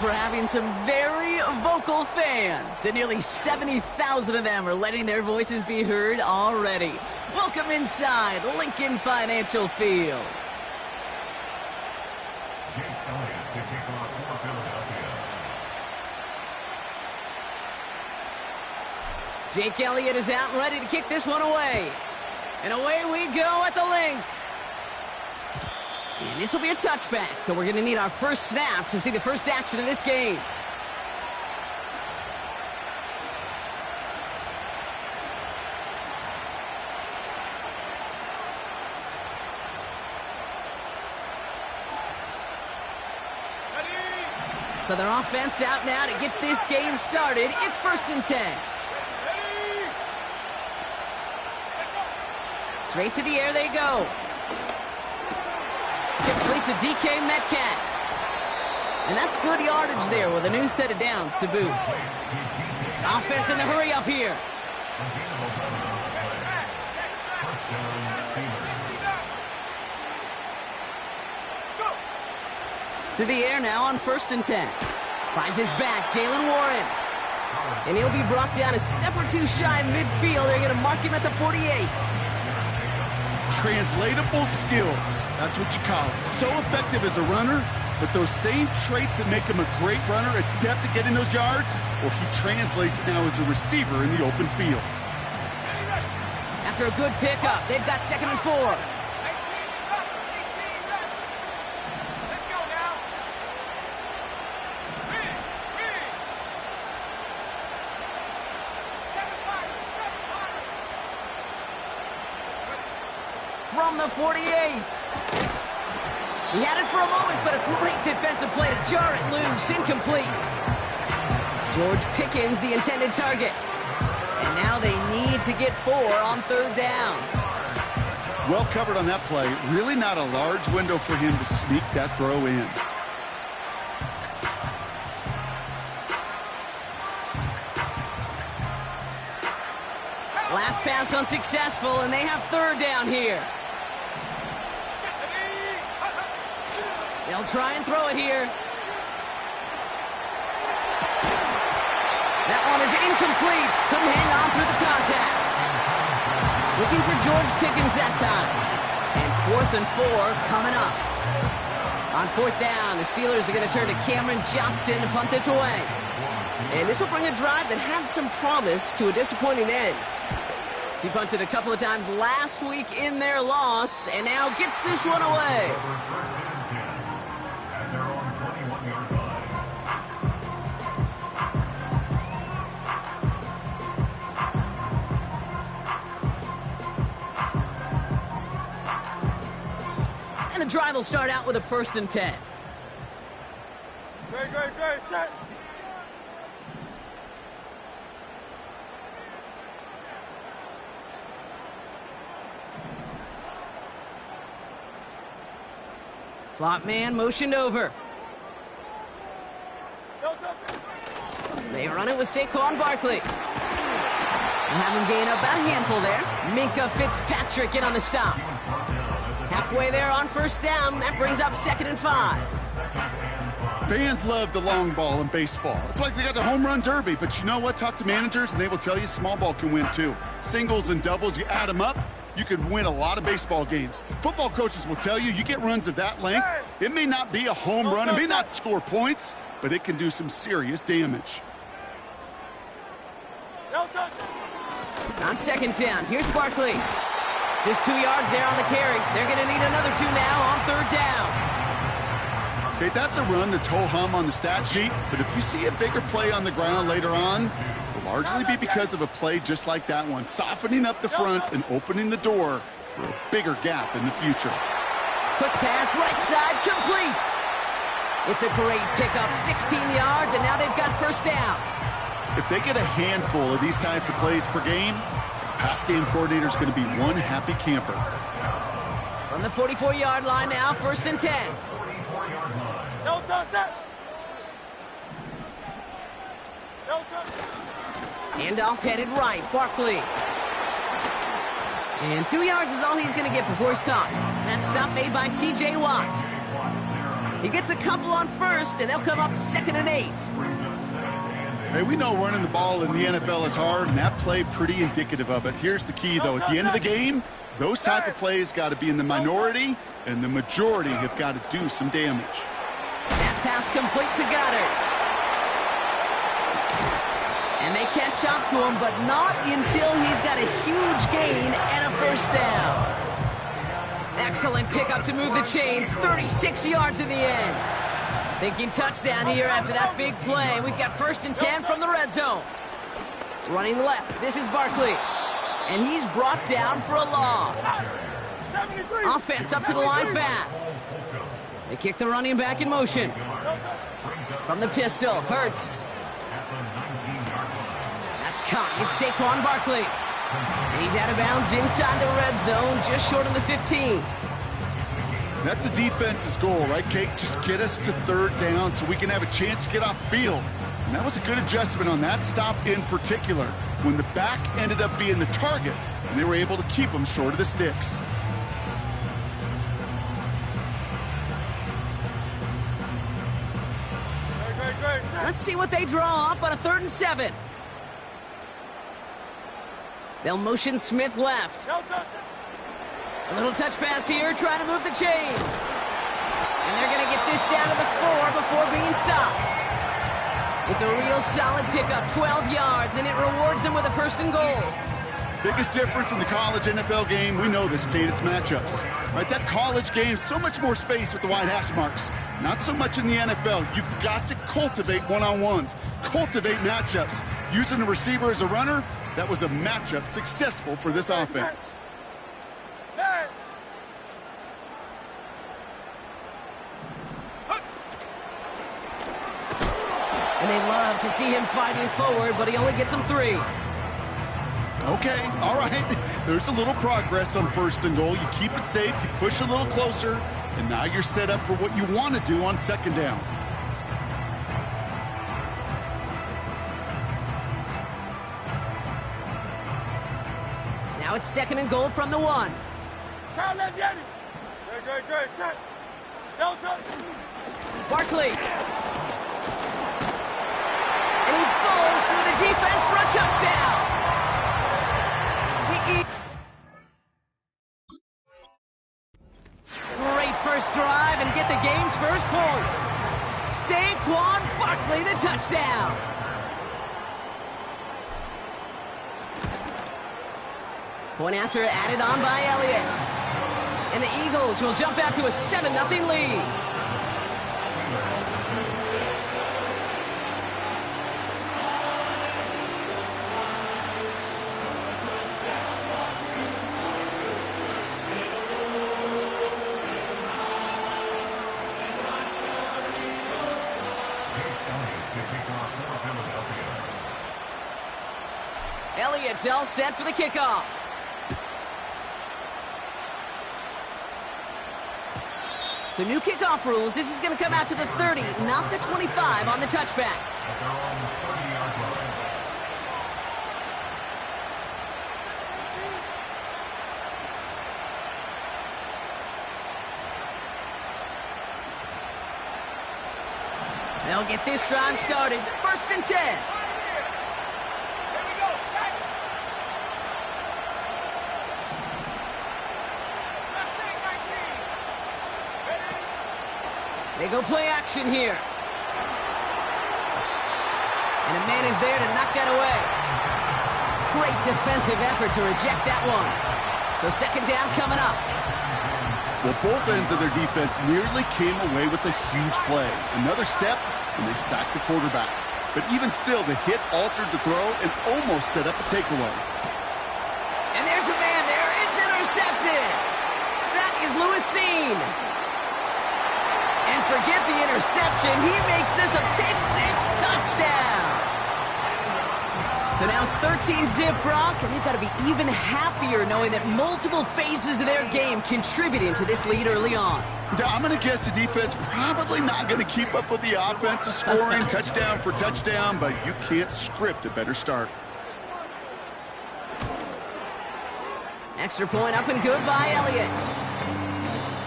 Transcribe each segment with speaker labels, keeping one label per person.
Speaker 1: For having some very vocal fans, and nearly 70,000 of them are letting their voices be heard already. Welcome inside Lincoln Financial Field. Jake Elliott is out and ready to kick this one away. And away we go at the link. And this will be a touchback, so we're going to need our first snap to see the first action of this game. So their offense out now to get this game started. It's 1st and 10. Straight to the air they go. Complete to DK Metcalf. And that's good yardage there with a new set of downs to boot. Offense in the hurry up here. To the air now on 1st and 10. Finds his back, Jalen Warren. And he'll be brought down a step or two shy of midfield. They're going to mark him at the 48.
Speaker 2: Translatable skills. That's what you call it. So effective as a runner, but those same traits that make him a great runner, adept at getting those yards, well, he translates now as a receiver in the open field.
Speaker 1: After a good pickup, they've got 2nd and 4. From the 48. He had it for a moment, but a great defensive play to jar it loose. Incomplete. George Pickens, the intended target. And now they need to get 4 on 3rd down.
Speaker 2: Well covered on that play. Really not a large window for him to sneak that throw in.
Speaker 1: Last pass unsuccessful, and they have 3rd down here. They'll try and throw it here. That one is incomplete. Couldn't hang on through the contact. Looking for George Pickens that time. And 4th and 4 coming up. On 4th down, the Steelers are going to turn to Cameron Johnston to punt this away. And this will bring a drive that had some promise to a disappointing end. He punted a couple of times last week in their loss, and now gets this one away. And the drive will start out with a 1st and 10.
Speaker 3: Great, set.
Speaker 1: Slot man motioned over. They run it with Saquon Barkley. Have him gain up about a handful there. Minkah Fitzpatrick in on the stop. Halfway there on 1st down. That brings up 2nd and 5.
Speaker 2: Fans love the long ball in baseball. It's like they got the home run derby, but you know what? Talk to managers and they will tell you small ball can win too. Singles and doubles, you add them up, you could win a lot of baseball games. Football coaches will tell you, you get runs of that length, it may not be a home run, it may not score points, but it can do some serious damage.
Speaker 1: On 2nd down, here's Barkley. Just 2 yards there on the carry. They're going to need another 2 now on 3rd down.
Speaker 2: Okay, that's a run that's ho-hum on the stat sheet, but if you see a bigger play on the ground later on, it will largely be because of a play just like that one, softening up the front and opening the door for a bigger gap in the future.
Speaker 1: Quick pass, right side, complete. It's a great pickup, 16 yards, and now they've got 1st down.
Speaker 2: If they get a handful of these types of plays per game, the pass game coordinator is going to be one happy camper.
Speaker 1: From the 44-yard line now, 1st and 10. Handoff headed right, Barkley. And 2 yards is all he's going to get before he's caught. That stop made by T.J. Watt. He gets a couple on first, and they'll come up 2nd and 8.
Speaker 2: Hey, we know running the ball in the NFL is hard, and that play pretty indicative of it. Here's the key, though. At the end of the game, those type of plays got to be in the minority, and the majority have got to do some damage.
Speaker 1: That pass complete to Goddard. And they catch up to him, but not until he's got a huge gain and a first down. Excellent pickup to move the chains. 36 yards in the end. Thinking touchdown here after that big play. We've got 1st and 10 from the red zone. Running left. This is Barkley. And he's brought down for a loss. Offense up to the line fast. They kick the running back in motion. From the pistol, Hurts. That's caught. It's Saquon Barkley. And he's out of bounds inside the red zone, just short of the 15.
Speaker 2: That's the defense's goal, right, Kate? Just get us to 3rd down so we can have a chance to get off the field. And that was a good adjustment on that stop in particular, when the back ended up being the target, and they were able to keep him short of the sticks.
Speaker 1: Let's see what they draw up on a 3rd and 7. They'll motion Smith left. A little touch pass here, trying to move the chains. And they're going to get this down to the 4 before being stopped. It's a real solid pickup, 12 yards, and it rewards them with a 1st and goal.
Speaker 2: Biggest difference in the college NFL game, we know this, Kate, it's matchups. Right, that college game, so much more space with the wide hash marks. Not so much in the NFL. You've got to cultivate one-on-ones, cultivate matchups. Using the receiver as a runner, that was a matchup successful for this offense.
Speaker 1: And they love to see him fighting forward, but he only gets them 3.
Speaker 2: Okay, all right. There's a little progress on 1st and goal. You keep it safe, you push a little closer, and now you're set up for what you want to do on 2nd down.
Speaker 1: Now it's 2nd and goal from the 1. Barkley. And he falls through the defense for a touchdown. Great first drive and get the game's first points. Saquon Barkley, the touchdown. Point after added on by Elliott. And the Eagles will jump out to a 7-0 lead. Elliott's all set for the kickoff. So new kickoff rules. This is going to come out to the 30, not the 25 on the touchback. They'll get this drive started. 1st and 10. They go play action here. And a man is there to knock that away. Great defensive effort to reject that one. So 2nd down coming up.
Speaker 2: Well, both ends of their defense nearly came away with a huge play. Another step, and they sacked the quarterback. But even still, the hit altered the throw and almost set up a takeaway.
Speaker 1: And there's a man there. It's intercepted. That is Lewis Seen. And forget the interception. He makes this a pick-6 touchdown. So now it's 13-zip, Brock, and they've got to be even happier knowing that multiple phases of their game contributing to this lead early on.
Speaker 2: Yeah, I'm going to guess the defense probably not going to keep up with the offensive scoring touchdown for touchdown, but you can't script a better start. Extra point up and good by Elliott.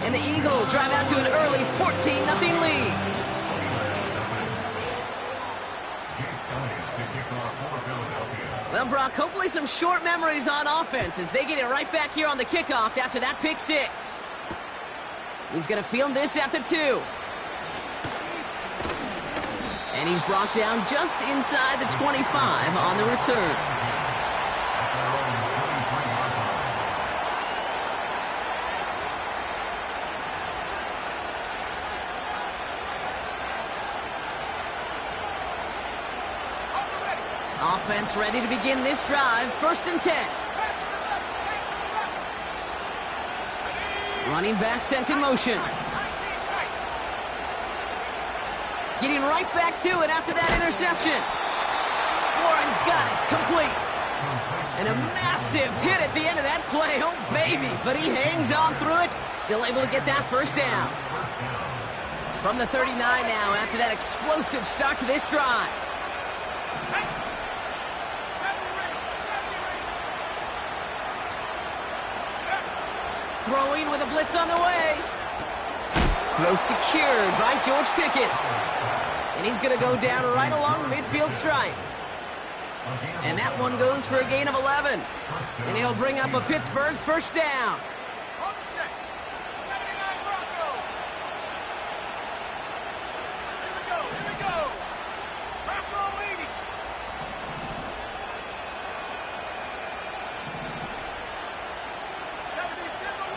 Speaker 1: And the Eagles drive out to an early 14-0 lead. Well, Brock, hopefully some short memories on offense as they get it right back here on the kickoff after that pick six. He's going to field this at the 2. And he's brought down just inside the 25 on the return. Offense ready to begin this drive. 1st and 10. Running back sent in motion. Getting right back to it after that interception. Warren's got it. Complete. And a massive hit at the end of that play. Oh, baby. But he hangs on through it. Still able to get that first down. From the 39 now after that explosive start to this drive. Throwing with a blitz on the way. Throw secured by George Pickett. And he's going to go down right along the midfield stripe. And that one goes for a gain of 11. And he'll bring up a Pittsburgh first down.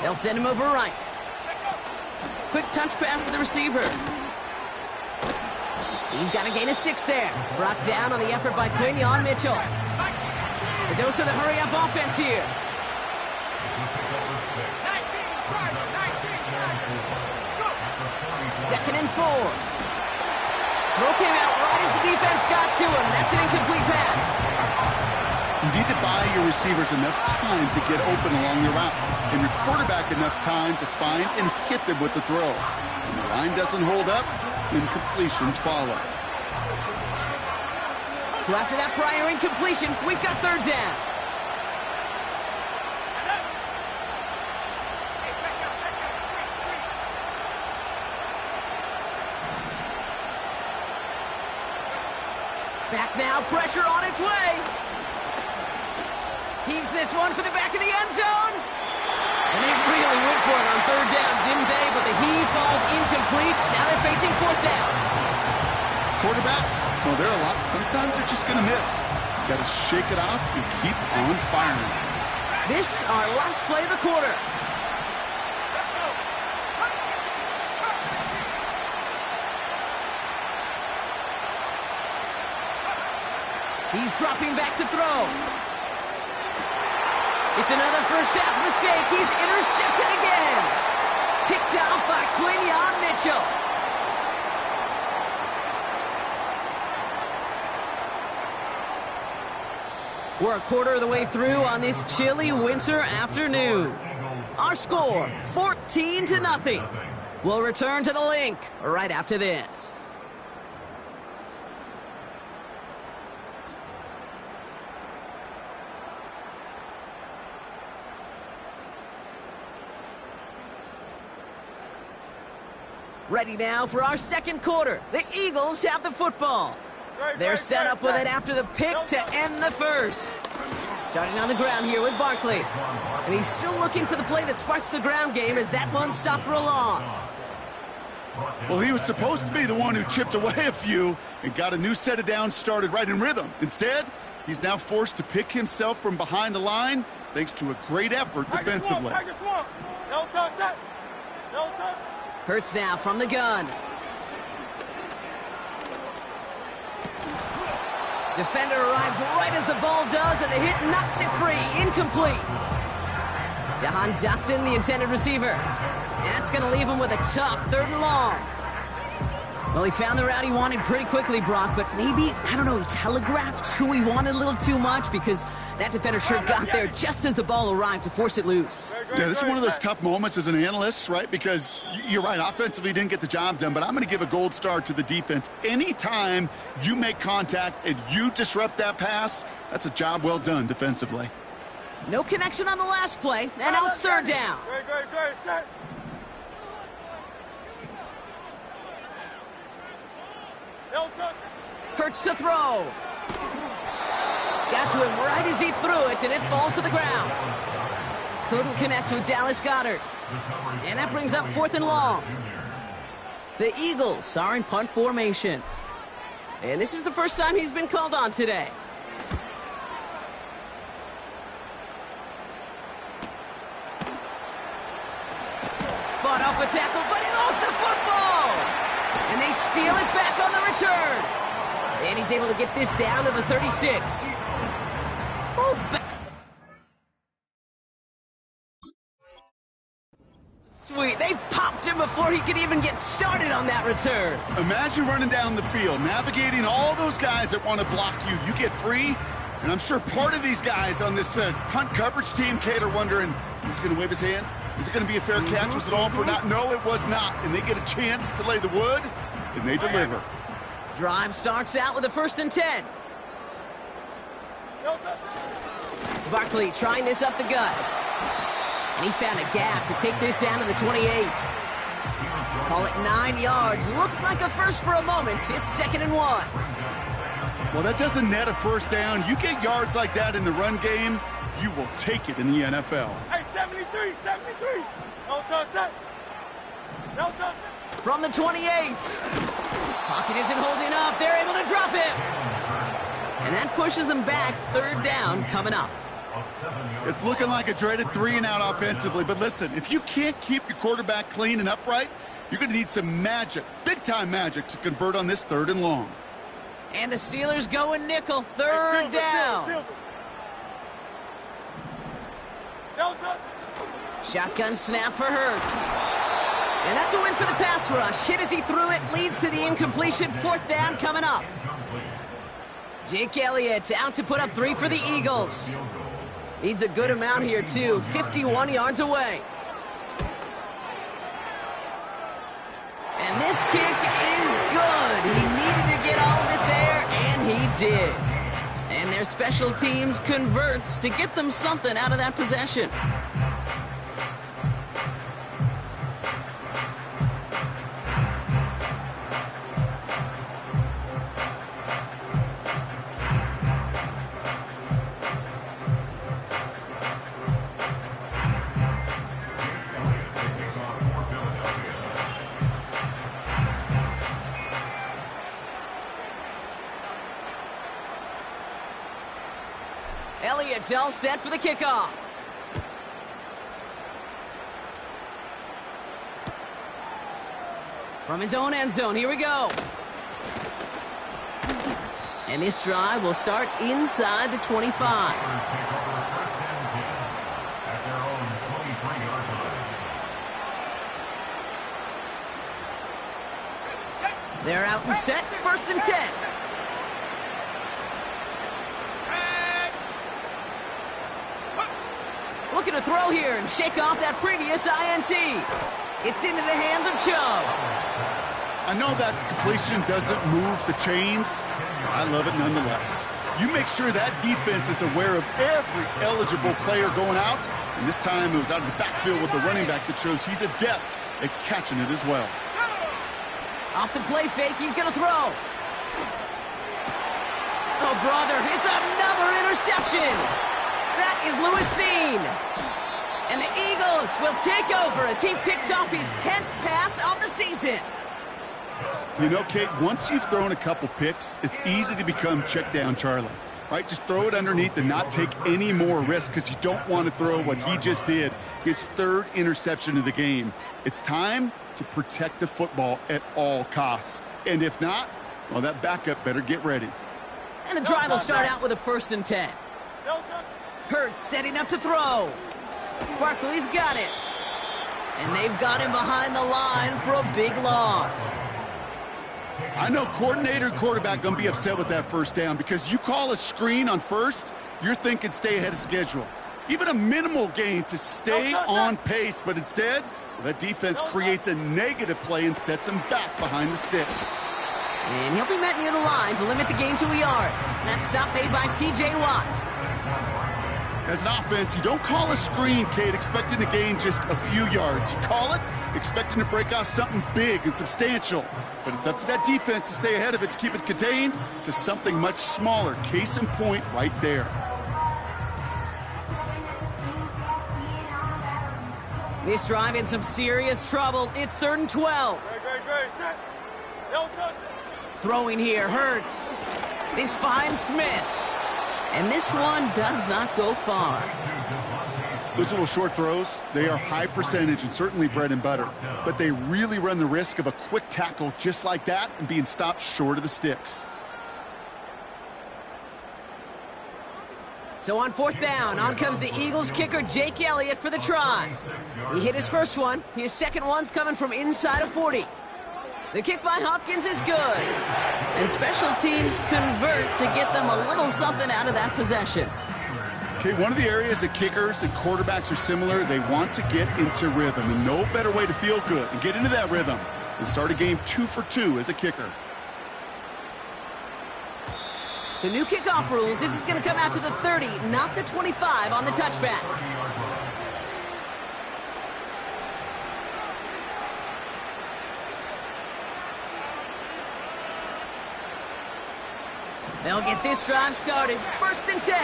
Speaker 1: They'll send him over right. Quick touch pass to the receiver. He's got a gain of 6 there. Brought down on the effort by Quinion Mitchell. The dose of the hurry-up offense here. Second and 4. Throw came out right as the defense got to him. That's an incomplete pass.
Speaker 2: You need to buy your receivers enough time to get open along your routes, and your quarterback enough time to find and hit them with the throw. When the line doesn't hold up, incompletions follow.
Speaker 1: So after that prior incompletion, we've got 3rd down. Back now, pressure on its way. Heaves this one for the back of the end zone. And they really went for it on 3rd down, didn't they? But the heave falls incomplete. Now they're facing 4th down.
Speaker 2: Quarterbacks, well, they're a lot. Sometimes they're just going to miss. Got to shake it off and keep on firing.
Speaker 1: This our last play of the quarter. He's dropping back to throw. It's another first half mistake. He's intercepted again. Picked out by Quinion Mitchell. We're a quarter of the way through on this chilly winter afternoon. Our score, 14-0. We'll return to the link right after this. Ready now for our second quarter. The Eagles have the football. They're set up with it after the pick to end the first. Starting on the ground here with Barkley. And he's still looking for the play that sparks the ground game as that one stopped for a loss.
Speaker 2: Well, he was supposed to be the one who chipped away a few and got a new set of downs started right in rhythm. Instead, he's now forced to pick himself from behind the line thanks to a great effort defensively.
Speaker 1: Hurts now from the gun. Defender arrives right as the ball does, and the hit knocks it free. Incomplete. Jahan Dotson, the intended receiver. And that's going to leave him with a tough 3rd and long. Well, he found the route he wanted pretty quickly, Brock, but maybe, I don't know, he telegraphed who he wanted a little too much because that defender sure got there just as the ball arrived to force it loose.
Speaker 2: Yeah, this is one of those tough moments as an analyst, right? Because you're right, offensively didn't get the job done, but I'm going to give a gold star to the defense. Anytime you make contact and you disrupt that pass, that's a job well done defensively.
Speaker 1: No connection on the last play, and now it's 3rd down. Hurts to throw. Got to him right as he threw it, and it falls to the ground. Couldn't connect with Dallas Goedert. And that brings up 4th and long. The Eagles are in punt formation. And this is the first time he's been called on today. Fought off a tackle, but he lost the football! And they steal it back on the return. And he's able to get this down to the 36. Oh, sweet, they popped him before he could even get started on that return.
Speaker 2: Imagine running down the field, navigating all those guys that want to block you. You get free, and I'm sure part of these guys on this punt coverage team, Kate, are wondering, is he going to wave his hand? Is it going to be a fair catch? Was it all for naught? No, it was not. And they get a chance to lay the wood, and they deliver.
Speaker 1: Drive starts out with a 1st and 10. Barkley trying this up the gut. And he found a gap to take this down to the 28. Call it 9 yards. Looks like a first for a moment. It's 2nd and 1.
Speaker 2: Well, that doesn't net a first down. You get yards like that in the run game, you will take it in the NFL.
Speaker 3: Hey, 73. No touch.
Speaker 1: From the 28. Pocket isn't holding up. They're able to drop him. And that pushes them back. 3rd down coming up.
Speaker 2: It's looking like a dreaded 3 and out offensively, but listen, if you can't keep your quarterback clean and upright, you're going to need some magic, big-time magic, to convert on this 3rd and long.
Speaker 1: And the Steelers go in nickel. 3rd down. Shotgun snap for Hurts. And that's a win for the pass rush. Hit as he threw it, leads to the incompletion. 4th down coming up. Jake Elliott out to put up 3 for the Eagles. Needs a good amount here, too. 51 yards away. And this kick is good. He needed to get all of it there, and he did. And their special teams converts to get them something out of that possession. Elliott's all set for the kickoff. From his own end zone, here we go. And this drive will start inside the 25. They're out and set, 1st and 10. Looking to throw here and shake off that previous INT. It's into the hands of Chubb.
Speaker 2: I know that completion doesn't move the chains, but I love it nonetheless. You make sure that defense is aware of every eligible player going out, and this time it was out of the backfield with the running back that shows he's adept at catching it as well.
Speaker 1: Off the play fake, he's going to throw. Oh, brother, it's another interception. That is Lewis Seen. And the Eagles will take over as he picks off his 10th pass of the season.
Speaker 2: You know, Kate, once you've thrown a couple picks, it's easy to become check down Charlie, right? Just throw it underneath and not take any more risk because you don't want to throw what he just did, his 3rd interception of the game. It's time to protect the football at all costs. And if not, well, that backup better get ready.
Speaker 1: And the drive will start out with a 1st and 10. Hurts setting up to throw. Barkley's got it. And they've got him behind the line for a big loss.
Speaker 2: I know coordinator and quarterback going to be upset with that 1st down because you call a screen on 1st, you're thinking stay ahead of schedule. Even a minimal gain to stay on pace, but instead, that defense creates a negative play and sets him back behind the sticks.
Speaker 1: And he'll be met near the line to limit the gain to a yard. That stop made by T.J. Watt.
Speaker 2: As an offense, you don't call a screen, Kate, expecting to gain just a few yards. You call it expecting to break off something big and substantial. But it's up to that defense to stay ahead of it, to keep it contained to something much smaller. Case in point right there.
Speaker 1: This drive in some serious trouble. It's 3rd and 12.
Speaker 3: Great. Set. Don't touch it.
Speaker 1: Throwing here hurts. This finds Smith. And this one does not go far.
Speaker 2: Those little short throws, they are high percentage and certainly bread and butter. But they really run the risk of a quick tackle just like that and being stopped short of the sticks.
Speaker 1: So on 4th down, on comes the Eagles kicker, Jake Elliott, for the try. He hit his first one. His second one's coming from inside of 40. The kick by Hopkins is good. And special teams convert to get them a little something out of that possession.
Speaker 2: Okay, one of the areas that kickers and quarterbacks are similar, they want to get into rhythm. And no better way to feel good and get into that rhythm than start a game 2 for 2 as a kicker.
Speaker 1: So new kickoff rules. This is going to come out to the 30, not the 25 on the touchback. They'll get this drive started. 1st and 10.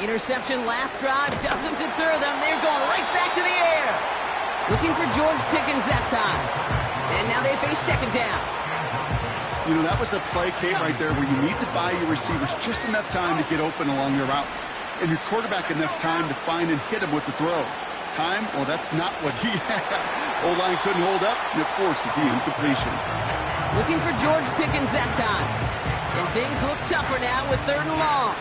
Speaker 1: Interception last drive doesn't deter them. They're going right back to the air. Looking for George Pickens that time. And now they face 2nd down.
Speaker 2: You know, that was a play, Kate, right there where you need to buy your receivers just enough time to get open along their routes. And your quarterback enough time to find and hit him with the throw. Time? Well, that's not what he had. O-line couldn't hold up, and it forces the incompletion.
Speaker 1: Looking for George Pickens that time. And things look tougher now with 3rd and long.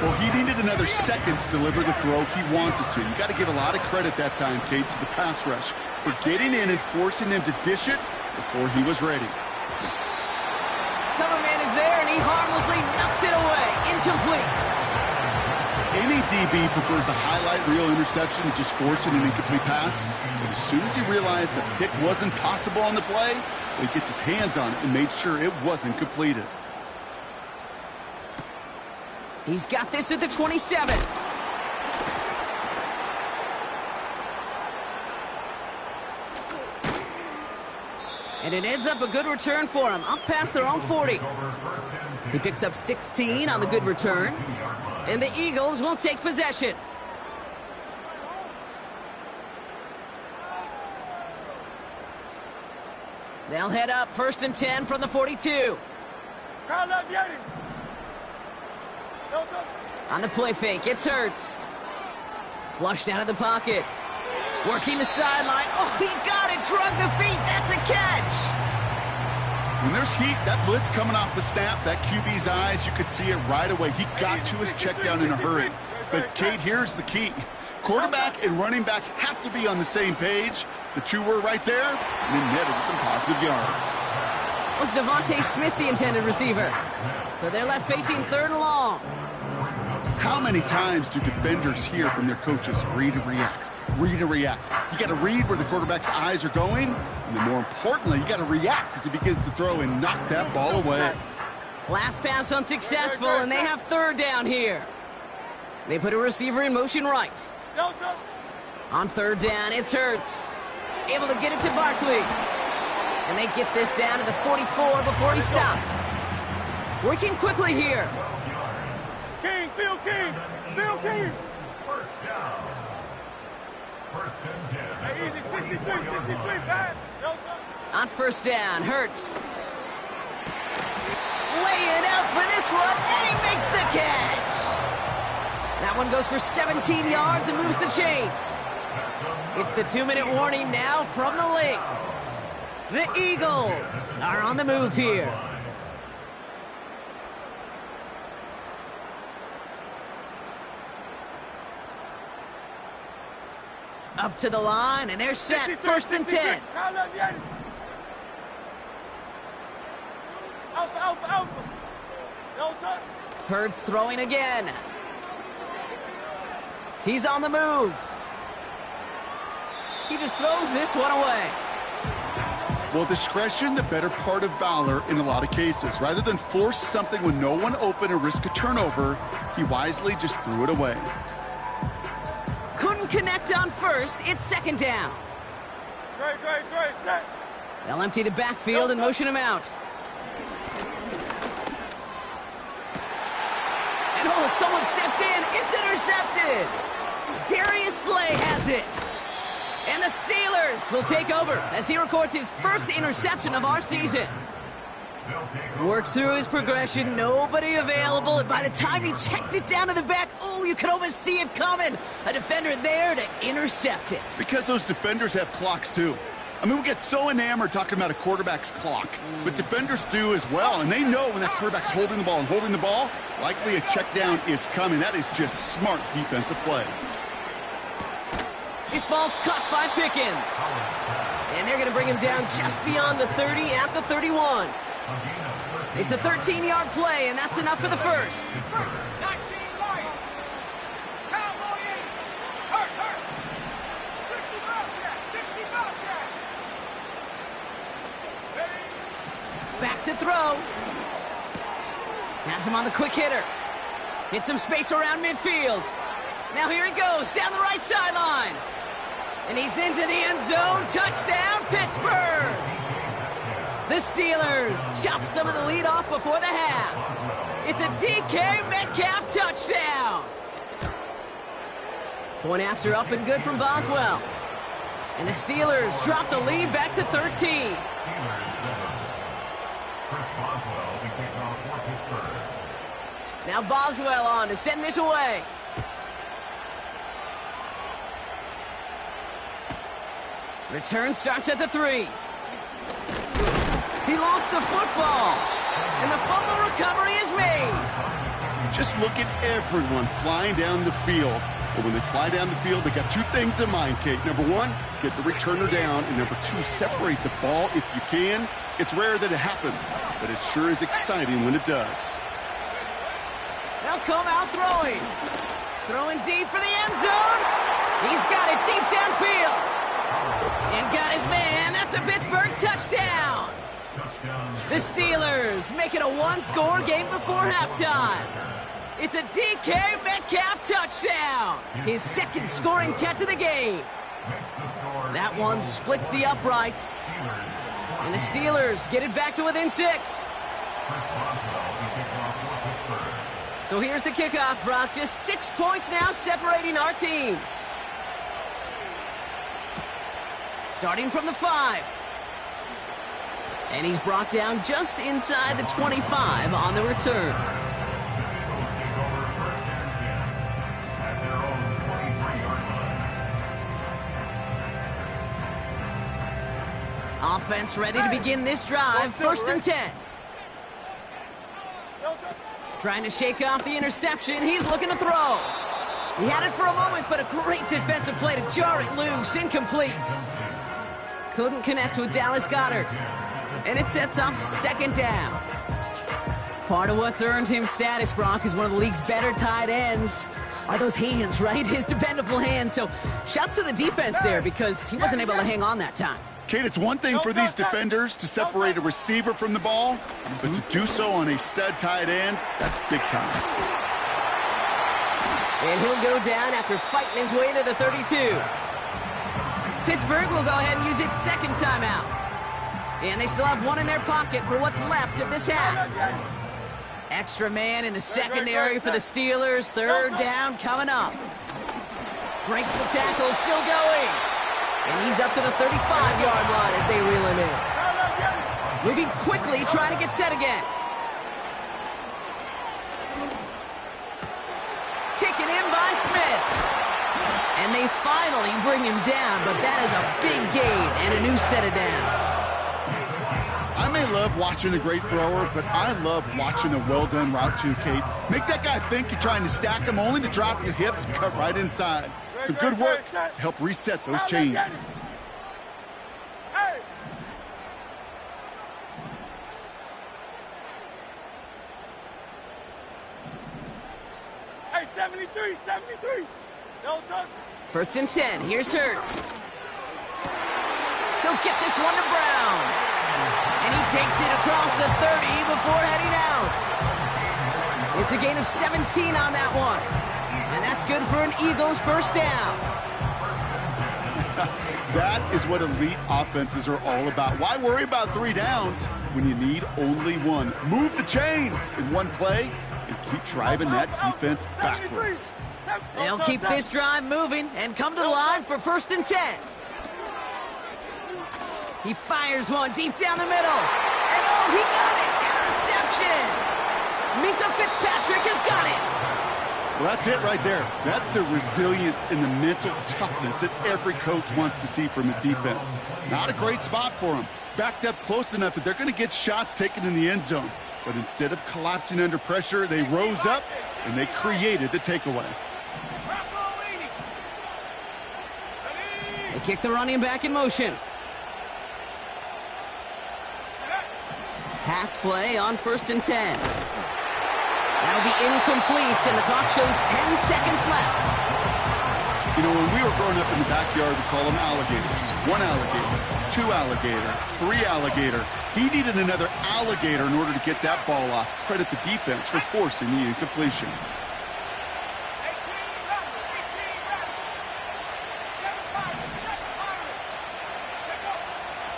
Speaker 2: Well, he needed another second to deliver the throw he wanted to. You got to give a lot of credit that time, Kate, to the pass rush for getting in and forcing him to dish it before he was ready.
Speaker 1: Cover man is there, and he harmlessly knocks it away. Incomplete.
Speaker 2: Any DB prefers a highlight reel interception to just forcing an incomplete pass. But as soon as he realized a pick wasn't possible on the play, he gets his hands on it and made sure it wasn't completed.
Speaker 1: He's got this at the 27. And it ends up a good return for him, up past their own 40. He picks up 16 on the good return. And the Eagles will take possession. They'll head up 1st and 10 from the 42. On the play fake, it's Hurts. Flushed out of the pocket. Working the sideline. Oh, he got it. Drug the feet. That's a catch.
Speaker 2: When there's heat, that blitz coming off the snap, that QB's eyes, you could see it right away. He got to his check down in a hurry. But, Kate, here's the key. Quarterback and running back have to be on the same page. The two were right there, and it netted some positive yards.
Speaker 1: Was Devontae Smith the intended receiver? So they're left facing 3rd and long.
Speaker 2: How many times do defenders hear from their coaches, read and react, read and react? You got to read where the quarterback's eyes are going, and then more importantly, you got to react as he begins to throw and knock that ball away.
Speaker 1: Last pass unsuccessful, and they have 3rd down here. They put a receiver in motion right. On 3rd down, it's Hurts. Able to get it to Barkley. And they get this down to the 44 before he stopped. Working quickly here.
Speaker 3: King, Phil King, Phil King.
Speaker 4: 1st down. 1st and 10.
Speaker 3: Hey, easy, 63, bad.
Speaker 1: On 1st down, Hurts. Laying out for this one, and he makes the catch. That one goes for 17 yards and moves the chains. It's the 2-minute warning now from the link. The Eagles are on the move here. Up to the line, and they're set. 1st and 10. Hurts throwing again. He's on the move. He just throws this one away.
Speaker 2: Well, discretion, the better part of valor in a lot of cases. Rather than force something with no one open and risk a turnover, he wisely just threw it away.
Speaker 1: Couldn't connect on first. It's second down.
Speaker 3: Great, set.
Speaker 1: They'll empty the backfield and motion him out. And oh, someone stepped in. It's intercepted. Darius Slay has it. And the Steelers will take over as he records his first interception of our season. Worked through his progression, nobody available, and by the time he checked it down to the back, oh, you could almost see it coming. A defender there to intercept it.
Speaker 2: Because those defenders have clocks too. I mean, we get so enamored talking about a quarterback's clock, but defenders do as well, and they know when that quarterback's holding the ball, likely a check down is coming. That is just smart defensive play.
Speaker 1: This ball's caught by Pickens. And they're going to bring him down just beyond the 30 at the 31. It's a 13-yard play, and that's enough for the first.
Speaker 3: 19 Lions. Cowboy 8. Hurt. 60 Bobcat.
Speaker 1: Back to throw. Has him on the quick hitter. Hit some space around midfield. Now here he goes, down the right sideline. And he's into the end zone. Touchdown, Pittsburgh! The Steelers chop some of the lead off before the half. It's a DK Metcalf touchdown. Point after up and good from Boswell. And the Steelers drop the lead back to 13. Now Boswell on to send this away. Return starts at the 3. He lost the football, and the fumble recovery is made.
Speaker 2: Just look at everyone flying down the field. But when they fly down the field, they got two things in mind, Kate. Number one, get the returner down, and number two, separate the ball if you can. It's rare that it happens, but it sure is exciting when it does.
Speaker 1: They'll come out throwing. Throwing deep for the end zone. He's got it deep downfield. And got his man. That's a Pittsburgh touchdown. The Steelers make it a one-score game before halftime. It's a DK Metcalf touchdown. His second scoring catch of the game. That one splits the uprights. And the Steelers get it back to within 6. So here's the kickoff, Brock. Just 6 points now separating our teams. Starting from the 5. And he's brought down just inside the 25 on the return. Offense ready to begin this drive. First and 10. Trying to shake off the interception. He's looking to throw. He had it for a moment, but a great defensive play to jar it loose. Incomplete. Couldn't connect with Dallas Goedert. And it sets up second down. Part of what's earned him status, Brock, is one of the league's better tight ends. Are those hands, right? His dependable hands. So shouts to the defense there because he wasn't able to hang on that time.
Speaker 2: Kate, it's one thing for these defenders to separate a receiver from the ball, but to do so on a stud tight end, that's big time.
Speaker 1: And he'll go down after fighting his way to the 32. Pittsburgh will go ahead and use its second timeout. And they still have one in their pocket for what's left of this half. Extra man in the secondary for the Steelers. Third down coming up. Breaks the tackle, still going. And he's up to the 35-yard line as they reel him in. Moving quickly, trying to get set again. Taken in by Smith. And they finally bring him down, but that is a big gain and a new set of downs.
Speaker 2: I may love watching a great thrower, but I love watching a well-done route too, Kate. Make that guy think you're trying to stack him only to drop your hips and cut right inside. Some good work to help reset those chains.
Speaker 3: Hey, 73. No touch.
Speaker 1: First and 10. Here's Hurts. He'll get this one to Brown. And he takes it across the 30 before heading out. It's a gain of 17 on that one. And that's good for an Eagles first down.
Speaker 2: That is what elite offenses are all about. Why worry about 3 downs when you need only one? Move the chains in one play and keep driving that defense backwards.
Speaker 1: They'll keep this drive moving and come to the line for 1st and 10. He fires one deep down the middle. And oh, he got it! Interception! Minka Fitzpatrick has got it!
Speaker 2: Well, that's it right there. That's the resilience and the mental toughness that every coach wants to see from his defense. Not a great spot for him. Backed up close enough that they're going to get shots taken in the end zone. But instead of collapsing under pressure, they rose up and they created the takeaway.
Speaker 1: They kick the running back in motion. Pass play on 1st and 10. That'll be incomplete, and the clock shows 10 seconds left.
Speaker 2: You know, when we were growing up in the backyard, we call them alligators. 1 alligator, 2 alligator, 3 alligator. He needed another alligator in order to get that ball off. Credit the defense for forcing the incompletion.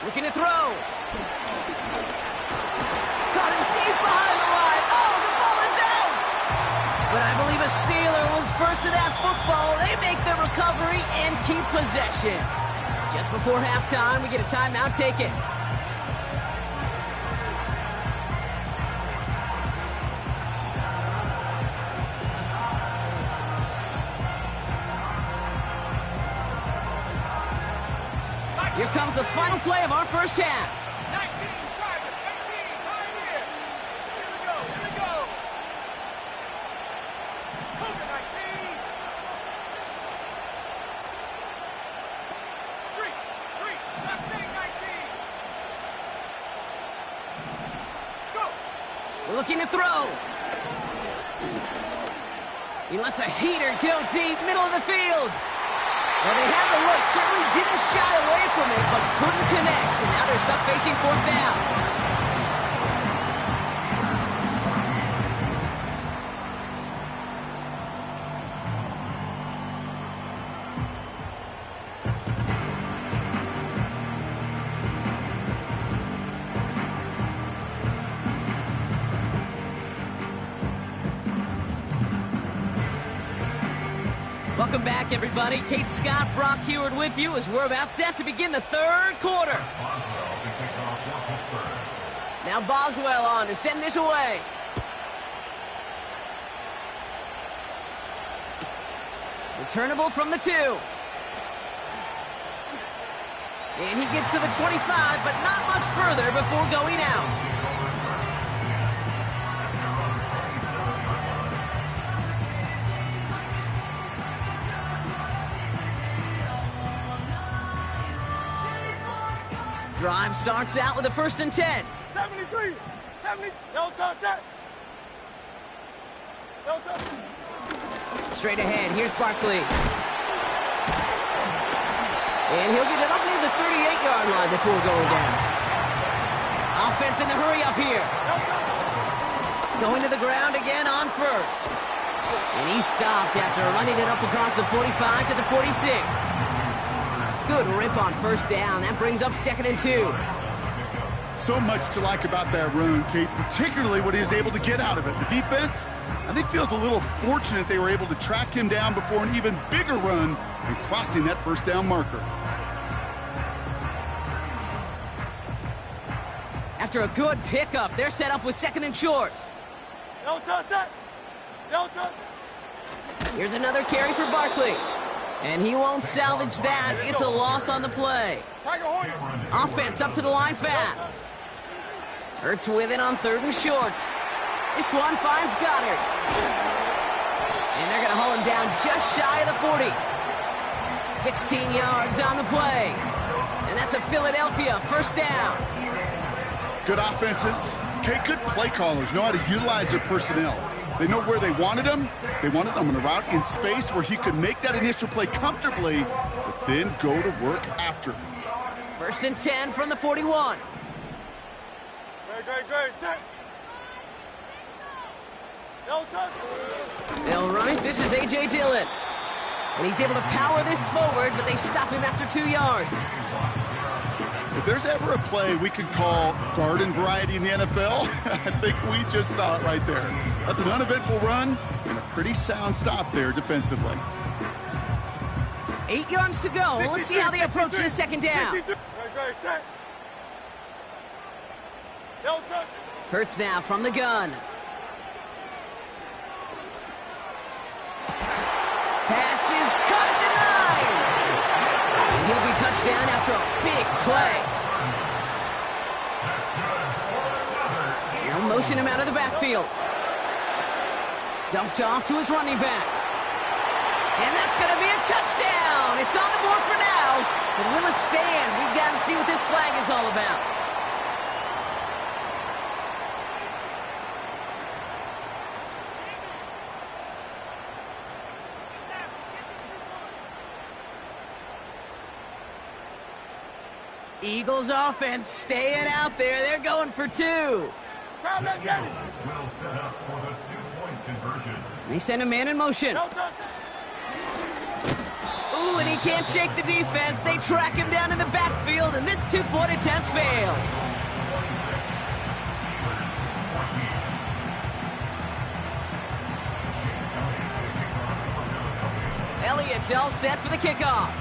Speaker 1: Looking to throw. Caught him deep behind the line. Oh, the ball is out! But I believe a Steeler was first to that football. They make the recovery and keep possession. Just before halftime, we get a timeout taken. Here comes the final play of our first half.
Speaker 3: 19, Chargers, 18, Pioneer. Here we go, here we go. Cougar 19. Street, Mustang 19. Go.
Speaker 1: We're looking to throw. He lets a heater go deep, middle of the field. Well, they had the look, certainly didn't shy away from it, but couldn't connect. And now they're stuck facing 4th down. Welcome back, everybody. Kate Scott, Brock Heward with you as we're about set to begin the 3rd quarter. Now Boswell on to send this away. Returnable from the 2. And he gets to the 25, but not much further before going out. Drive starts out with a 1st and 10.
Speaker 3: 73, 70, no touch that. No touch.
Speaker 1: Straight ahead, here's Barkley. And he'll get it up near the 38-yard line before going down. Offense in the hurry up here. Going to the ground again on 1st. And he stopped after running it up across the 45 to the 46. Good rip on 1st down. That brings up 2nd and 2.
Speaker 2: So much to like about that run, Kate, particularly what he was able to get out of it. The defense, I think, feels a little fortunate they were able to track him down before an even bigger run and crossing that 1st down marker.
Speaker 1: After a good pickup, they're set up with 2nd and short.
Speaker 3: No touch that. No touch.
Speaker 1: Here's another carry for Barkley. And he won't salvage that. It's a loss on the play. Offense up to the line fast. Hurts with it on 3rd and short. This one finds Goddard. And they're going to haul him down just shy of the 40. 16 yards on the play. And that's a Philadelphia 1st down.
Speaker 2: Good offenses. Okay, good play callers know how to utilize their personnel. They know where they wanted him. They wanted him on a route in space where he could make that initial play comfortably, but then go to work after.
Speaker 1: First and 10 from the 41.
Speaker 3: Great. Set.
Speaker 1: They'll run it. This is A.J. Dillon. And he's able to power this forward, but they stop him after 2 yards.
Speaker 2: If there's ever a play we could call garden variety in the NFL, I think we just saw it right there. That's an uneventful run and a pretty sound stop there defensively.
Speaker 1: 8 yards to go. Let's see how they approach this second down. Hurts now from the gun. Pass is caught at the 9. And he'll be touchdown after a big play. They'll motion him out of the backfield. Dumped off to his running back. And that's going to be a touchdown. It's on the board for now. But will it stand? We've got to see what this flag is all about. Eagles offense staying out there. They're going for 2.
Speaker 4: Will set up for the 2-point conversion.
Speaker 1: They send a man in motion. Ooh, and he can't shake the defense. They track him down in the backfield, and this 2-point attempt fails. Elliott's all set for the kickoff.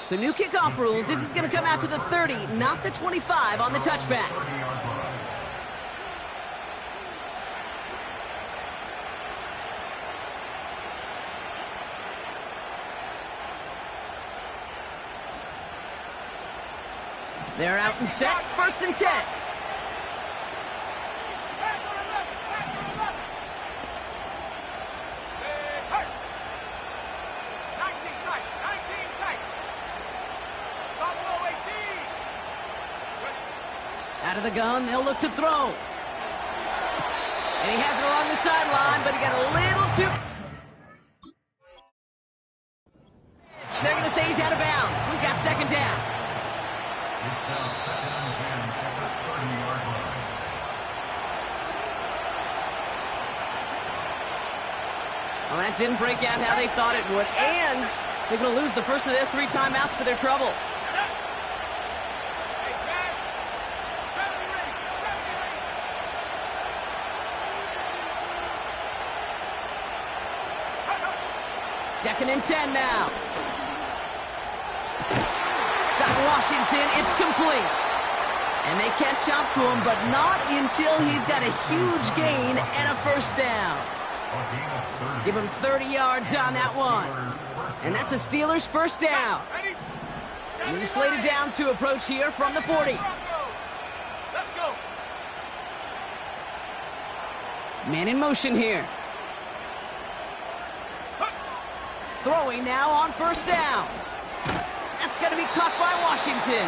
Speaker 1: So new kickoff rules. This is going to come out to the 30, not the 25 on the touchback. They're out and set. First and 10. Out of the gun, they'll look to throw. And he has it along the sideline, but he got a little too... They're going to say he's out of bounds. We've got second down.
Speaker 4: It's now second and 10 at the 30-yard line.
Speaker 1: Well, that didn't break out how they thought it would. And they're going to lose the first of their 3 timeouts for their trouble. Second and 10 now. Got Washington. It's complete. And they catch up to him, but not until he's got a huge gain and a first down. Give him 30 yards on that one. And that's a Steelers first down. New slated downs to approach here from the 40.
Speaker 3: Let's go.
Speaker 1: Man in motion here. Throwing now on first down. That's going to be caught by Washington.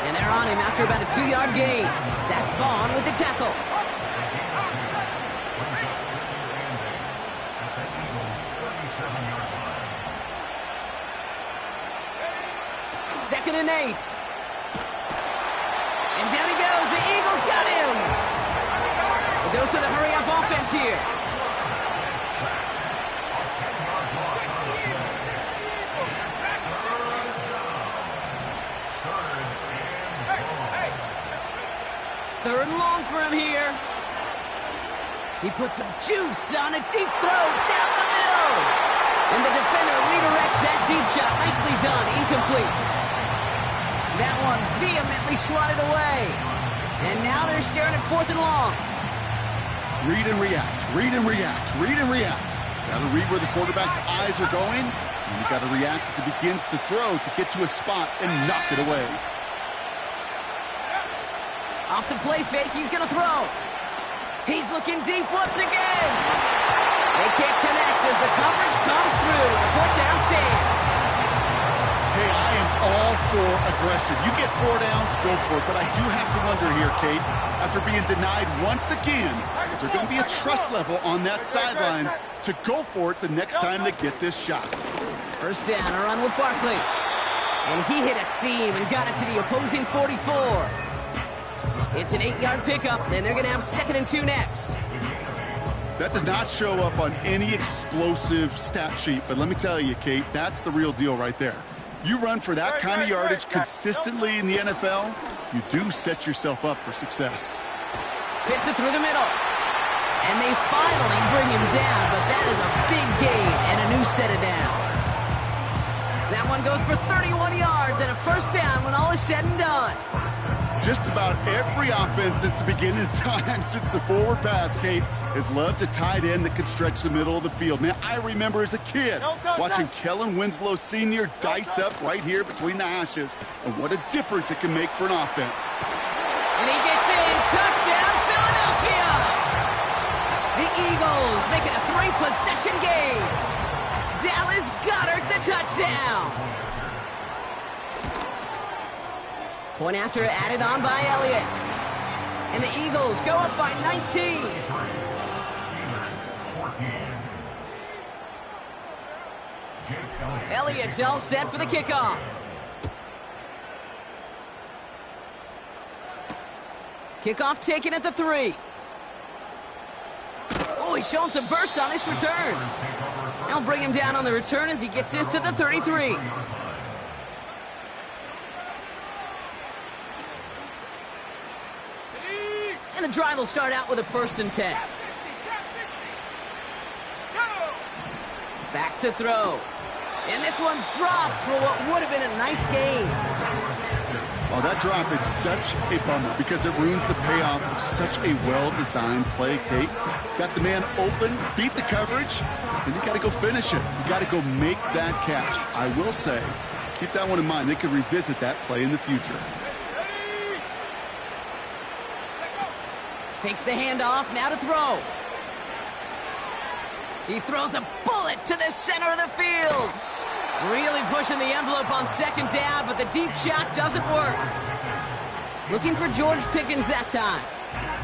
Speaker 1: And they're on him after about a 2-yard gain. Zach Vaughn with the tackle. Second and 8. And down he goes. The Eagles got him. A dose of the hurry-up offense here. Third and long for him here. He puts some juice on a deep throw down the middle. And the defender redirects that deep shot. Nicely done. Incomplete. That one vehemently swatted away. And now they're staring at 4th and long.
Speaker 2: Read and react, read and react, read and react. Got to read where the quarterback's eyes are going, and you got to react as it begins to throw to get to a spot and knock it away.
Speaker 1: Off the play fake, he's going to throw. He's looking deep once again. They can't connect as the coverage comes through. The 4th down stands.
Speaker 2: Hey, I am all for aggression. You get 4 downs, go for it. But I do have to wonder here, Kate, after being denied once again, is there going to be a trust level on that sidelines to go for it the next time they get this shot?
Speaker 1: First down, a run with Barkley. And he hit a seam and got it to the opposing 44. It's an 8-yard pickup, and they're going to have 2nd and 2 next.
Speaker 2: That does not show up on any explosive stat sheet, but let me tell you, Kate, that's the real deal right there. You run for that kind of yardage consistently in the NFL, you do set yourself up for success.
Speaker 1: Fits it through the middle. And they finally bring him down, but that is a big gain and a new set of downs. That one goes for 31 yards and a first down when all is said and done.
Speaker 2: Just about every offense since the beginning of time, since the forward pass, Kate, has loved a tight end that can stretch the middle of the field. Man, I remember as a kid watching Kellen Winslow Sr. dice up right here between the hashes, and what a difference it can make for an offense.
Speaker 1: And he gets in. Touchdown, Philadelphia! The Eagles make it a 3-possession game. Dallas Goedert the touchdown. Point after added on by Elliott. And the Eagles go up by 19. Elliott's all set for the kickoff. Kickoff taken at the 3. Oh, he's showing some burst on this return. They'll bring him down on the return as he gets this to the 33. And the drive will start out with a 1st and 10. Back to throw. And this one's dropped for what would have been a nice gain.
Speaker 2: Well, that drop is such a bummer because it ruins the payoff of such a well-designed play, Kate. Got the man open, beat the coverage, then you got to go finish it. You got to go make that catch. I will say, keep that one in mind. They could revisit that play in the future.
Speaker 1: Takes the handoff, now to throw. He throws a bullet to the center of the field. Really pushing the envelope on 2nd down, but the deep shot doesn't work. Looking for George Pickens that time.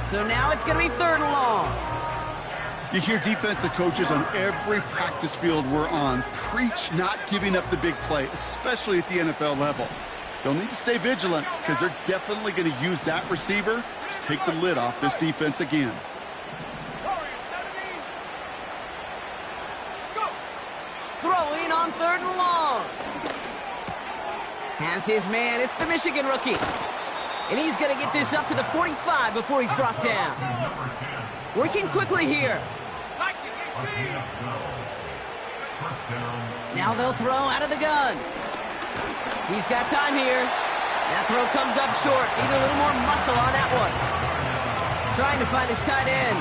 Speaker 1: So now it's going to be 3rd and long.
Speaker 2: You hear defensive coaches on every practice field we're on preach not giving up the big play, especially at the NFL level. They'll need to stay vigilant because they're definitely going to use that receiver to take the lid off this defense again.
Speaker 1: Throwing on 3rd and long. Has his man. It's the Michigan rookie. And he's going to get this up to the 45 before he's brought down. Working quickly here. Now they'll throw out of the gun. He's got time here. That throw comes up short. Need a little more muscle on that one. Trying to find his tight end.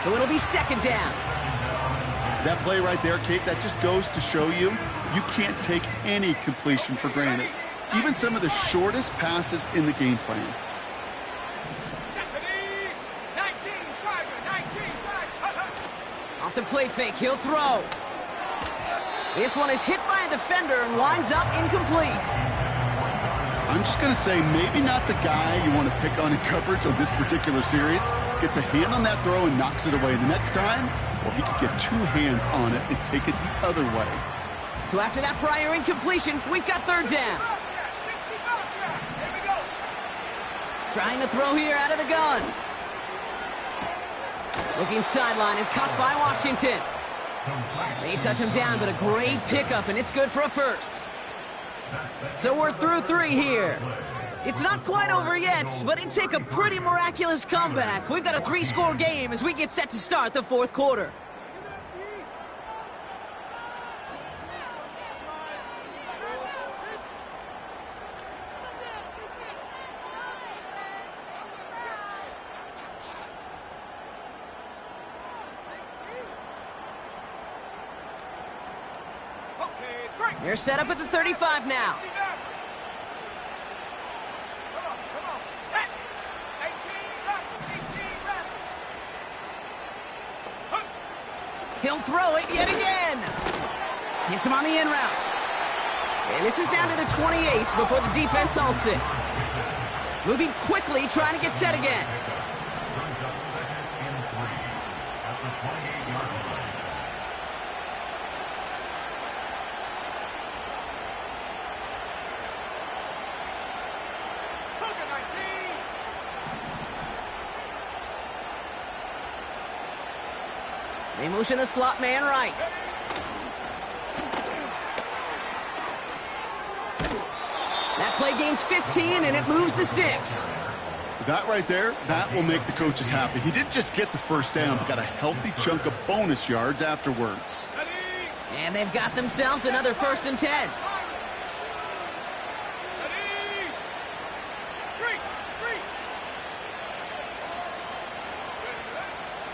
Speaker 1: So it'll be 2nd down.
Speaker 2: That play right there, Kate, that just goes to show you, you can't take any completion for granted. Even some of the shortest passes in the game plan.
Speaker 1: Off the play fake, he'll throw. This one is hit by a defender and winds up incomplete.
Speaker 2: I'm just going to say maybe not the guy you want to pick on in coverage on this particular series. Gets a hand on that throw and knocks it away. The next time, well, he could get 2 hands on it and take it the other way.
Speaker 1: So after that prior incompletion, we've got 3rd down. Trying to throw here out of the gun. Looking sideline and caught by Washington. They touch him down, but a great pickup, and it's good for a 1st. So we're through 3 here. It's not quite over yet, but it'd take a pretty miraculous comeback. We've got a 3-score game as we get set to start the 4th quarter. They're set up at the 35 now. He'll throw it yet again. Hits him on the in route. And this is down to the 28 before the defense halts it. Moving quickly, trying to get set again. They motion the slot man right. That play gains 15, and it moves the sticks.
Speaker 2: That right there, that will make the coaches happy. He didn't just get the first down, but got a healthy chunk of bonus yards afterwards.
Speaker 1: And they've got themselves another 1st and 10.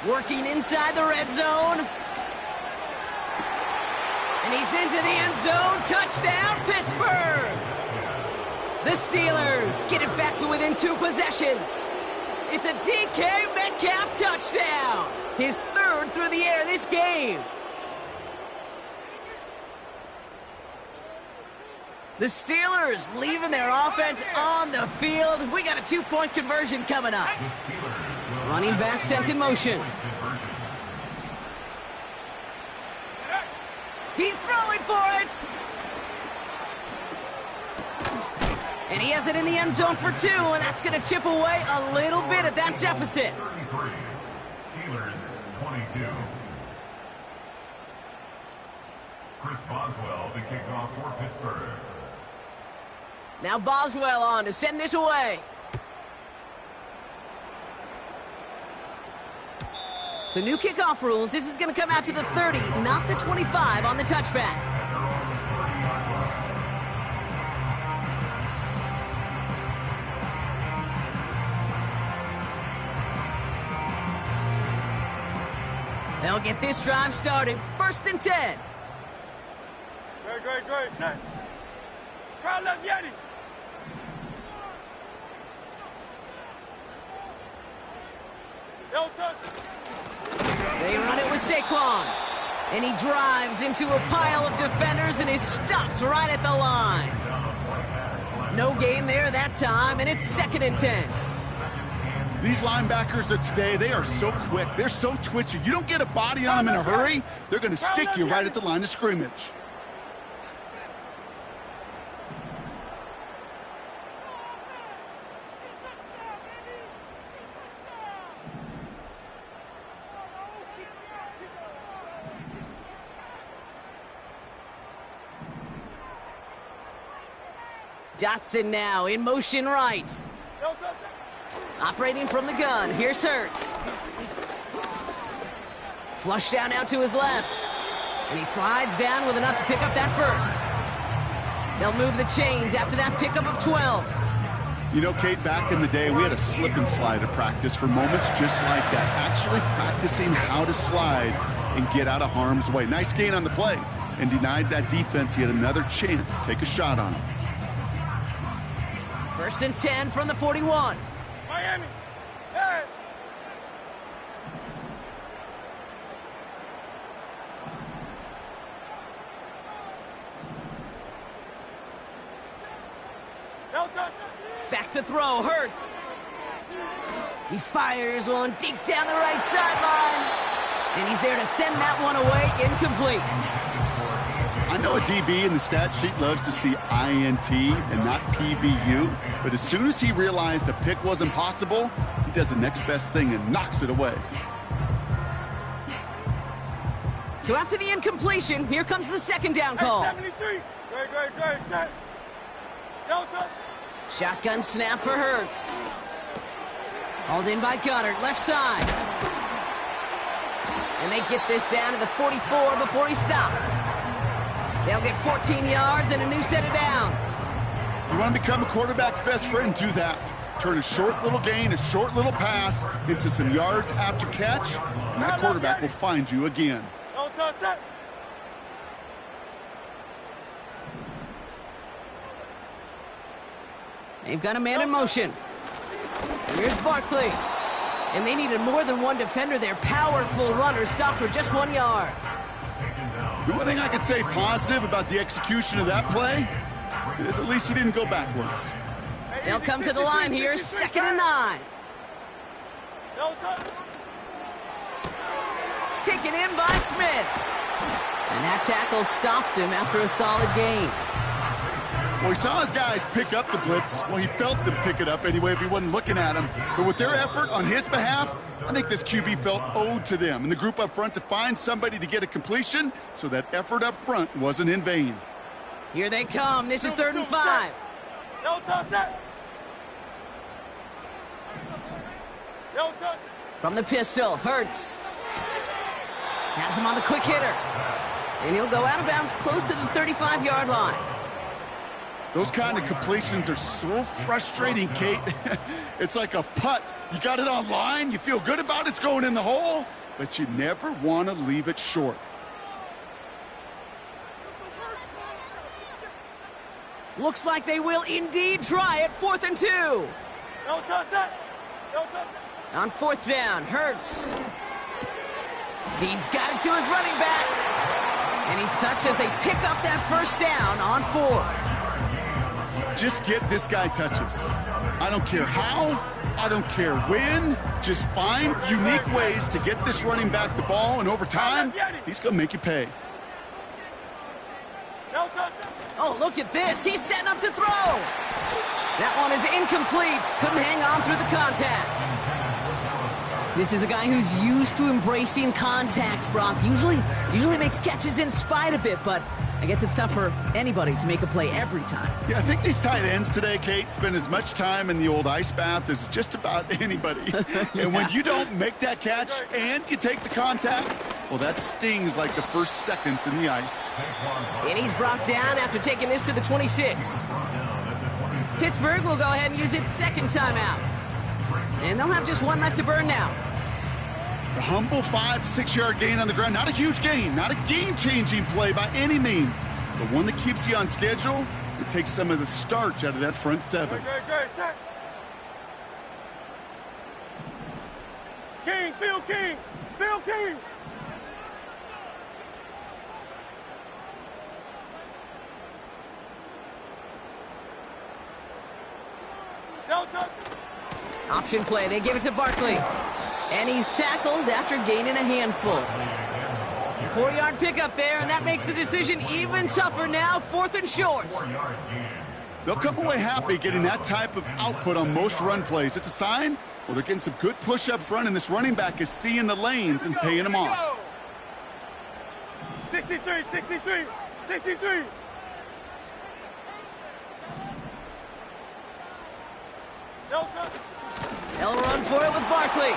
Speaker 1: Working inside the red zone. And he's into the end zone. Touchdown, Pittsburgh! The Steelers get it back to within 2 possessions. It's a DK Metcalf touchdown. His 3rd through the air this game. The Steelers leaving their offense on the field. We got a 2-point conversion coming up. Running back sent in motion. He's throwing for it. And he has it in the end zone for 2, and that's going to chip away a little bit at that deficit.
Speaker 4: 33. Steelers 22. Chris Boswell, the kickoff for Pittsburgh.
Speaker 1: Now Boswell on to send this away. So new kickoff rules. This is going to come out to the 30, not the 25 on the touchback. They'll get this drive started. 1st and 10.
Speaker 3: Great. Set. Crowd left Yeti.
Speaker 1: They run it with Saquon. And he drives into a pile of defenders and is stopped right at the line. No gain there that time, and it's 2nd and 10.
Speaker 2: These linebackers of today, they are so quick. They're so twitchy. You don't get a body on them in a hurry, they're going to stick you right at the line of scrimmage.
Speaker 1: Dotson now in motion right. Operating from the gun. Here's Hurts. Flush down out to his left. And he slides down with enough to pick up that 1st. They'll move the chains after that pickup of 12.
Speaker 2: You know, Kate, back in the day, we had a slip and slide at practice for moments just like that. Actually practicing how to slide and get out of harm's way. Nice gain on the play. And denied that defense yet another chance to take a shot on him.
Speaker 1: 1st and 10 from the 41.
Speaker 3: Miami. Hey.
Speaker 1: Back to throw, Hurts. He fires one deep down the right sideline. And he's there to send that one away, incomplete.
Speaker 2: I know a DB in the stat sheet loves to see INT and not PBU, but as soon as he realized a pick wasn't possible, he does the next best thing and knocks it away.
Speaker 1: So after the incompletion, here comes the 2nd down call.
Speaker 3: 73. Great. Set. Delta.
Speaker 1: Shotgun snap for Hurts. Hauled in by Goddard, left side. And they get this down to the 44 before he stopped. They'll get 14 yards and a new set of downs.
Speaker 2: You want to become a quarterback's best friend? Do that. Turn a short little gain, a short little pass into some yards after catch, and that quarterback will find you again.
Speaker 1: They've got a man in motion. Here's Barkley. And they needed more than one defender. Their powerful runner stopped for just 1 yard.
Speaker 2: The one thing I could say positive about the execution of that play is at least he didn't go backwards.
Speaker 1: They'll come to the line here, 2nd and 9. Taken in by Smith. And that tackle stops him after a solid gain.
Speaker 2: Well, he saw his guys pick up the blitz. Well, he felt them pick it up anyway if he wasn't looking at him. But with their effort on his behalf, I think this QB felt owed to them and the group up front to find somebody to get a completion so that effort up front wasn't in vain.
Speaker 1: Here they come. This is 3rd and 5.
Speaker 3: No touch that. No touch.
Speaker 1: From the pistol, Hurts. Has him on the quick hitter. And he'll go out of bounds close to the 35-yard line.
Speaker 2: Those kind of completions are so frustrating, Kate. It's like a putt. You got it on line, you feel good about it's going in the hole, but you never want to leave it short.
Speaker 1: Looks like they will indeed try it. 4th and 2.
Speaker 3: No touch that. No touch.
Speaker 1: On 4th down, Hurts. He's got it to his running back. And he's touched as they pick up that first down on 4th.
Speaker 2: Just get this guy touches. I don't care how, I don't care when. Just find unique ways to get this running back the ball, and over time, he's going to make you pay.
Speaker 3: No touch.
Speaker 1: Oh, look at this. He's setting up to throw. That one is incomplete. Couldn't hang on through the contact. This is a guy who's used to embracing contact, Brock. Usually makes catches in spite of it, but I guess it's tough for anybody to make a play every time.
Speaker 2: Yeah, I think these tight ends today, Kate, spend as much time in the old ice bath as just about anybody.
Speaker 1: Yeah.
Speaker 2: And when you don't make that catch and you take the contact, well, that stings like the first seconds in the ice.
Speaker 1: And he's brought down after taking this to the 26. Pittsburgh will go ahead and use its second timeout. And they'll have just one left to burn now.
Speaker 2: A humble 5 to 6 yard gain on the ground. Not a huge gain, not a game-changing play by any means, but one that keeps you on schedule. It takes some of the starch out of that front 7.
Speaker 3: Great, set. King, Phil King, Phil King. No touch.
Speaker 1: Option play. They give it to Barkley. And he's tackled after gaining a handful. 4-yard pickup there, and that makes the decision even tougher now. 4th and short.
Speaker 2: They'll come away happy getting that type of output on most run plays. It's a sign, well, they're getting some good push up front, and this running back is seeing the lanes and paying them off.
Speaker 3: 63, 63, 63. No touch.
Speaker 1: They'll run for it with Barkley.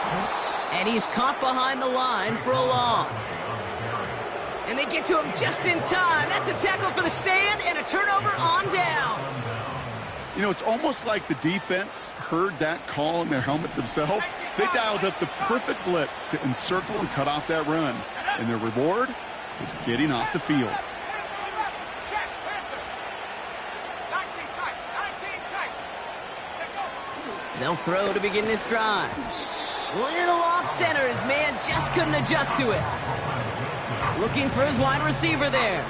Speaker 1: And he's caught behind the line for a loss. And they get to him just in time. That's a tackle for the stand and a turnover on downs.
Speaker 2: You know, it's almost like the defense heard that call in their helmet themselves. They dialed up the perfect blitz to encircle and cut off that run. And their reward is getting off the field.
Speaker 3: Check, Panther. 19 tight, 19 tight. Check off.
Speaker 1: They'll throw to begin this drive. Little off center. His man just couldn't adjust to it. Looking for his wide receiver there.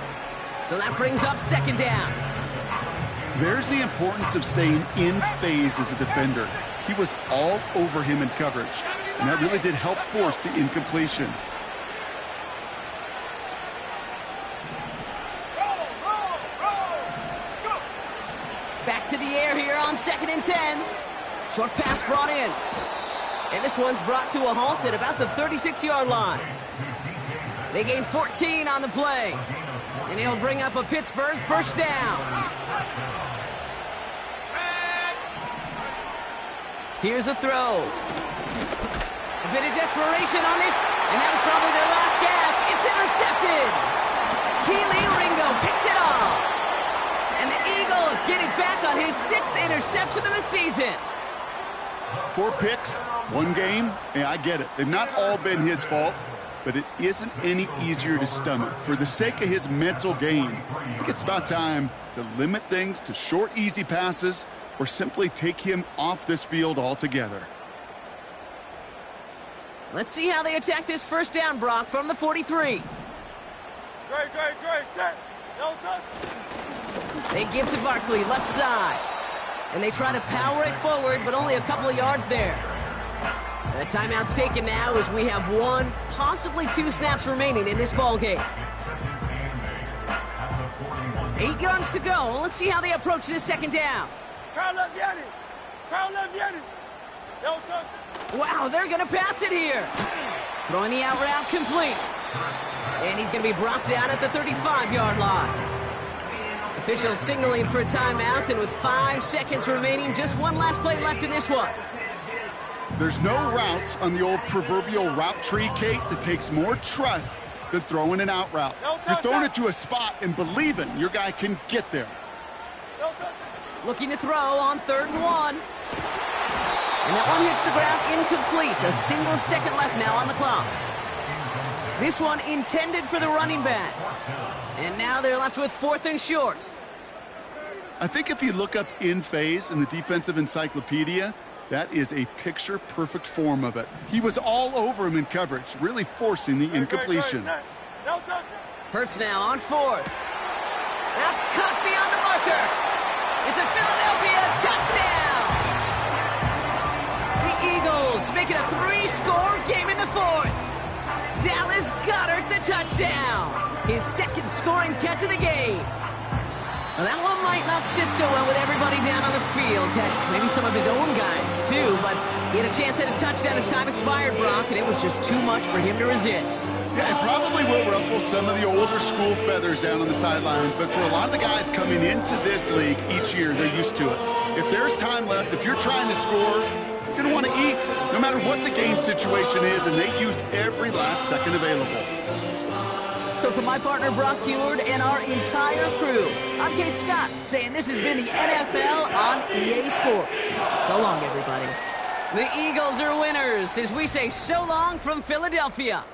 Speaker 1: So that brings up 2nd down.
Speaker 2: There's the importance of staying in phase as a defender. He was all over him in coverage, and that really did help force the incompletion.
Speaker 1: Back to the air here on 2nd and 10. Short pass brought in. And this one's brought to a halt at about the 36-yard line. They gain 14 on the play. And he'll bring up a Pittsburgh first down. Here's a throw. A bit of desperation on this, and that was probably their last gasp. It's intercepted. Keely Ringo picks it off. And the Eagles get it back on his 6th interception of the season.
Speaker 2: 4 picks, 1 game. Yeah, I get it. They've not all been his fault, but it isn't any easier to stomach. For the sake of his mental game, I think it's about time to limit things to short, easy passes or simply take him off this field altogether.
Speaker 1: Let's see how they attack this first down, Brock, from the 43.
Speaker 3: Great, set. No touch.
Speaker 1: They give to Barkley, left side. And they try to power it forward, but only a couple of yards there. The timeout's taken now as we have 1, possibly 2 snaps remaining in this ball game.
Speaker 4: 41.
Speaker 1: 8 yards to go. Let's see how they approach this second down. Wow, they're going to pass it here. Throwing the out route complete. And he's going to be brought down at the 35-yard line. Officials signaling for a timeout, and with 5 seconds remaining, just one last play left in this one.
Speaker 2: There's no routes on the old proverbial route tree, Kate, that takes more trust than throwing an out route. You're throwing it to a spot and believing your guy can get there.
Speaker 1: Looking to throw on 3rd and 1. And that one hits the ground incomplete. A single second left now on the clock. This one intended for the running back. And now they're left with 4th and short.
Speaker 2: I think if you look up in phase in the defensive encyclopedia, that is a picture-perfect form of it. He was all over him in coverage, really forcing the incompletion.
Speaker 1: Hurts now on 4th. That's caught beyond the marker. It's a Philadelphia touchdown. The Eagles make it a 3-score game in the 4th. Dallas Goedert the touchdown. His 2nd scoring catch of the game. Well, that one might not sit so well with everybody down on the field. Heck, maybe some of his own guys, too. But he had a chance at a touchdown as time expired, Brock, and it was just too much for him to resist.
Speaker 2: Yeah, it probably will ruffle some of the older school feathers down on the sidelines. But for a lot of the guys coming into this league each year, they're used to it. If there's time left, if you're trying to score, you're going to want to eat, no matter what the game situation is, and they used every last second available.
Speaker 1: So for my partner, Brock Heward, and our entire crew, I'm Kate Scott, saying this has been the NFL on EA Sports. So long, everybody. The Eagles are winners as we say so long from Philadelphia.